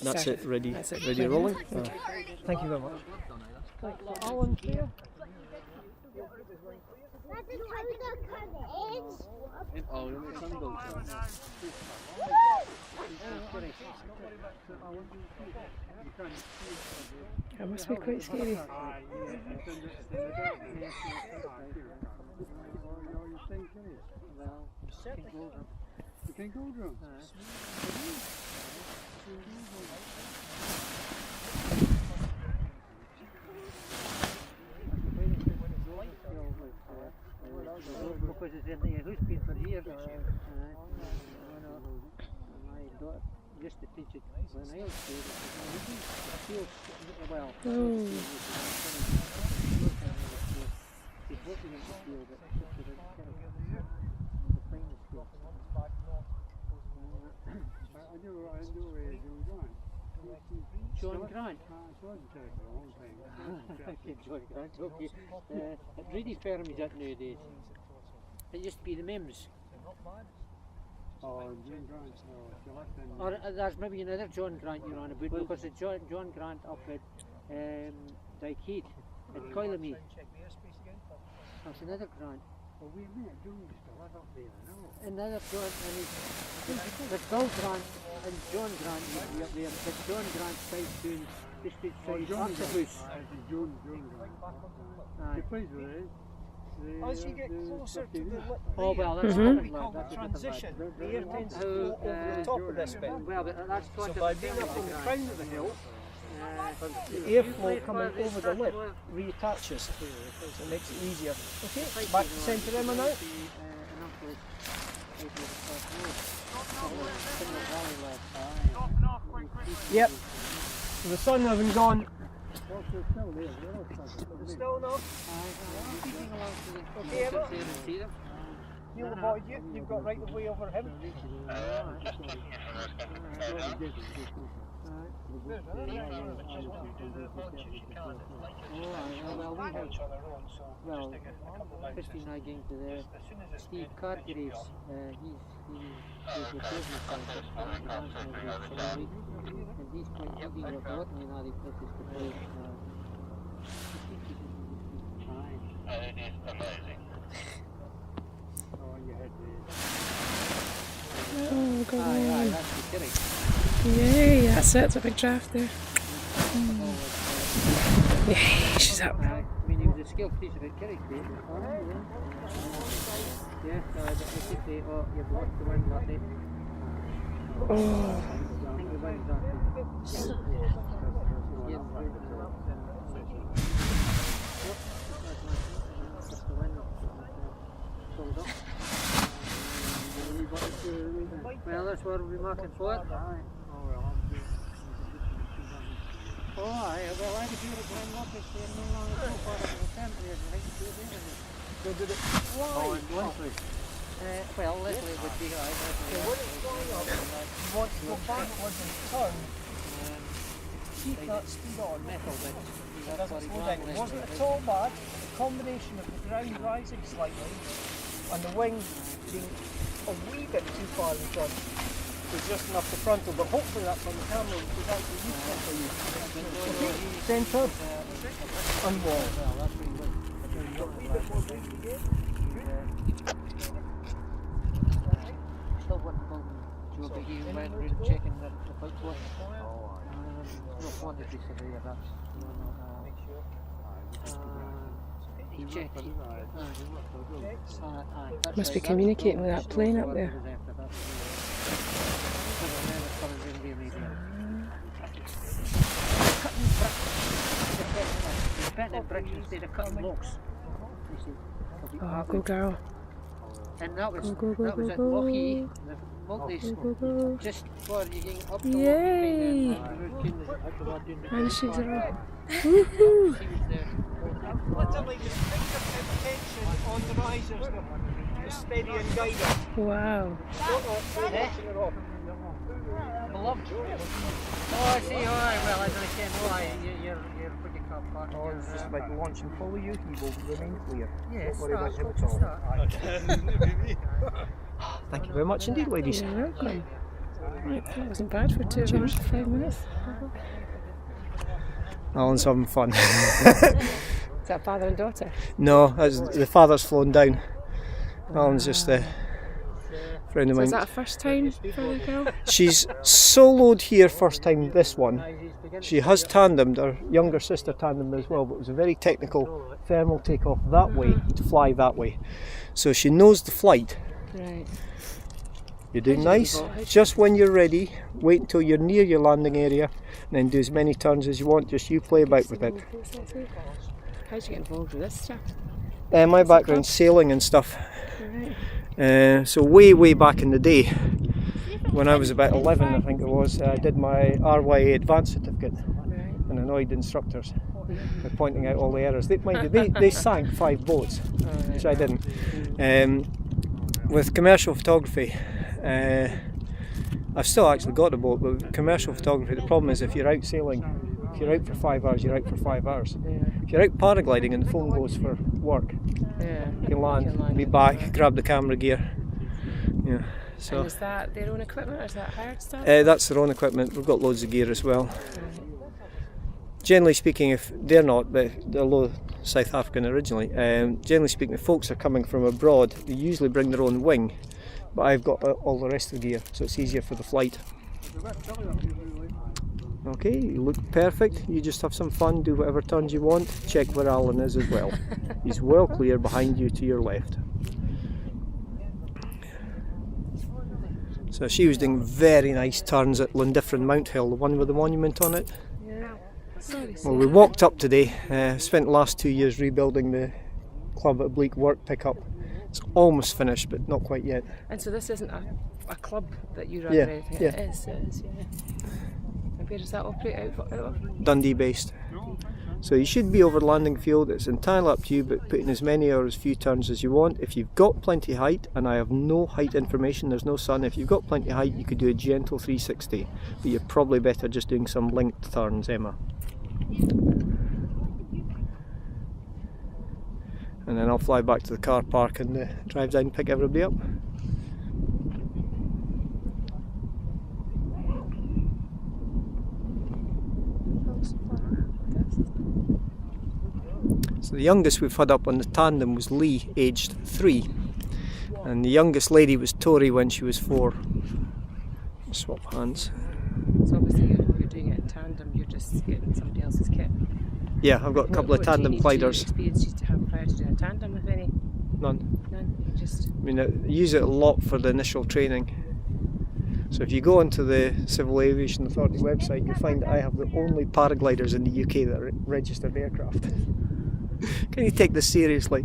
That's it, ready, That's it. ready rolling. Thank you very much. Alan here. That must be quite scary. You can go drunk. Because it's in the house been for years. My daughter used to teach it when I was there. Well, she's working in the field, but the finest school. I do John Grant. John Grant. John Grant, okay. It really firm is that nowadays. It used to be the Mims. Oh, John Grant, no, she left him. Or there's maybe another John Grant you're on about, because it's John Grant up at Dykeheath, at Coilamee. That's another Grant. Well, we met John used to live up there, I know. Another John, and there's Bill Grant and John Grant used to be up there, but John Grant side doing the street side John after Grant. house. John Grant. Aye. The place where it is. As you get closer to the lip, Oh well, that's what different, we call that's the a different transition. lad. The air tends to go over the top of this bit. Well, but that's So what by being up on the crown of the hill, the you airflow coming over the lip reattaches, so it makes it easier. Okay, back to centre Emma now. Yep. So the sun having gone. Still enough. Okay, Emma. Neil avoid you. You've got right of way over him. Well, Christy and I going to the Steve Cargraves, he's the business scientist, and he's quite looking at working in all these places to play. It is amazing. Oh, you had Oh, go Aye, on. that's the killing. Yay, that's it. It's a big draft there. Yay, she's up. I mean, he was a skilled piece of it, Kerry. Yeah, so I just say, oh, you've lost the win that day. Oh, I think the win's that well, that's what we'll be marking for. Oh, aye, well, I would do it when not if they're no longer so far out of the temple, I'd like to do it anyway. So did it Oh, in one place. Well, Leslie would be right. So what is going on? You want to go backwards and turn, keep that speed on. Metal, but It doesn't slow down. It wasn't at all bad. The combination of the ground rising slightly and the wing being a wee bit too far in front was just enough to frontal, but hopefully that's on the camera, which is actually useful for you. Okay, centre and wall. well, that's really good. Still working on Joe Biggie, who went around checking the pipe work. No quantity surveyor, that's he checked. must be communicating with that plane up there. Betting bricks instead of cutting blocks. Oh, go girl. And that was Go, go, that was go, at go, Lochie, go. the multis, Go, go, go. just before you get up to Yay! Lochie. And she's off. Woohoo! She was there. Literally just fingertip tension on the risers, the steady and guiding. Wow. Beloved. Oh, I see. All right. Well, I don't care. No, you're pretty car park. Oh, it's just about to launch and follow you, he will remain clear. Yes. Don't worry about him at all. Thank you very much indeed, ladies. You're welcome. Right, that wasn't bad for 2 hours, 5 minutes. Alan's having fun. Is that father and daughter? No, the father's flown down. Alan's just a friend of So mine. is that a first time for the girl? She's soloed here first time this one. She has tandemed, her younger sister tandemed as well, but it was a very technical thermal takeoff that way to fly that way. So she knows the flight. Right. You're doing nice. Just when you're ready, wait until you're near your landing area and then do as many turns as you want, just you play about with it. How did you get involved with this stuff? My background's sailing and stuff. Right. So way back in the day, when I was about 11 I think it was, I did my RYA advanced certificate Right. and annoyed instructors by pointing out all the errors. They sank 5 boats, which I didn't. With commercial photography, I've still actually got a boat, but with commercial photography the problem is if you're out sailing, if you're out for 5 hours, you're out for 5 hours. Yeah. If you're out paragliding and the phone goes for work, Yeah. you can land, be back, grab the camera gear. Yeah. So And is that their own equipment or is that hired stuff? that's their own equipment. We've got loads of gear as well. Generally speaking, if they're not, they're South African originally. Generally speaking, if folks are coming from abroad, they usually bring their own wing, but I've got all the rest of the gear, so it's easier for the flight. Okay, you look perfect. You just have some fun, do whatever turns you want. Check where Alan is as well. He's well clear behind you to your left. So she was doing very nice turns at Llandifrin Mount Hill, the one with the monument on it. Yeah. Sorry, Well, we walked up today. Spent the last 2 years rebuilding the club at Bleak work pickup. It's almost finished, but not quite yet. And so this isn't a club that you run Yeah, or anything? yeah. It is, yeah. And where does that operate out of? Dundee based. So you should be over the landing field. It's entirely up to you, but put in as many or as few turns as you want. If you've got plenty of height, and I have no height information, there's no sun, if you've got plenty of height you could do a gentle 360, but you're probably better just doing some linked turns, Emma. And then I'll fly back to the car park and drive down and pick everybody up. So the youngest we've had up on the tandem was Lee, aged 3, and the youngest lady was Tori when she was 4. Swap hands. So obviously you're doing it in tandem, you're just getting somebody else's kit. Yeah, I've got a couple of tandem gliders. What experience you used to have prior to doing a tandem, if any? None. None? Just... I mean, I use it a lot for the initial training. So if you go onto the Civil Aviation Authority website, you'll find that I have the only paragliders in the UK that are registered aircraft. Can you take this seriously?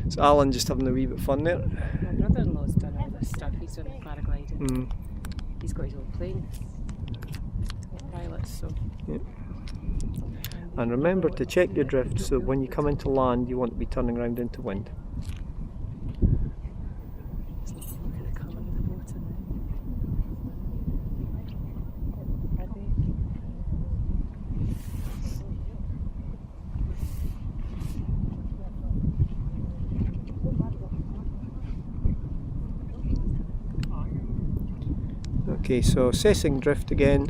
So Alan just having a wee bit of fun there. My brother-in-law's done all this stuff, he's done paragliding. He's got his own plane. Pilots, so... Yeah. And remember to check your drift, so when you come into land you want to be turning around into wind. Look at the colour of the water now. Okay, so assessing drift again.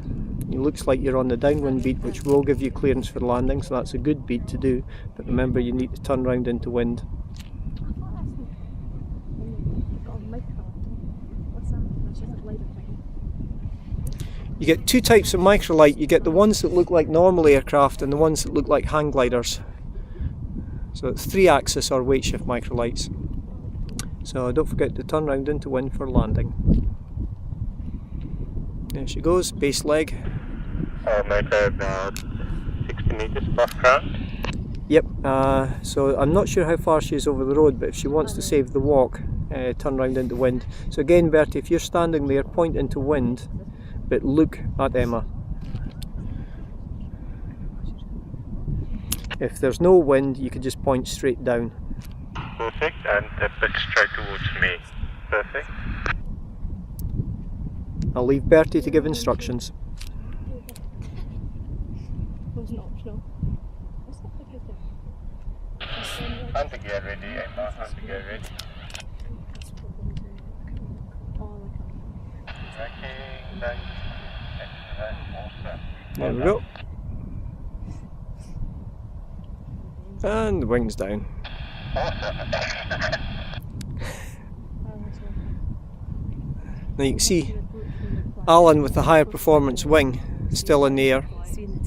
It looks like you're on the downwind beat, which will give you clearance for landing, so that's a good beat to do, but remember you need to turn round into wind. You get 2 types of microlight. You get the ones that look like normal aircraft and the ones that look like hang gliders. So it's 3-axis or weight shift microlights. So don't forget to turn round into wind for landing. There she goes, base leg. Meter about 60 meters above ground. Yep, so I'm not sure how far she is over the road, but if she wants to save the walk, turn round into wind. So again, Bertie, if you're standing there, point into wind, but look at Emma. If there's no wind, you can just point straight down. Perfect, and a bit straight towards me. Perfect. I'll leave Bertie to give instructions. Hand the gear ready, Emma, hand the gear ready. Tracking. There we go. And the wings down. Now you can see Alan with the higher performance wing still in the air. Seen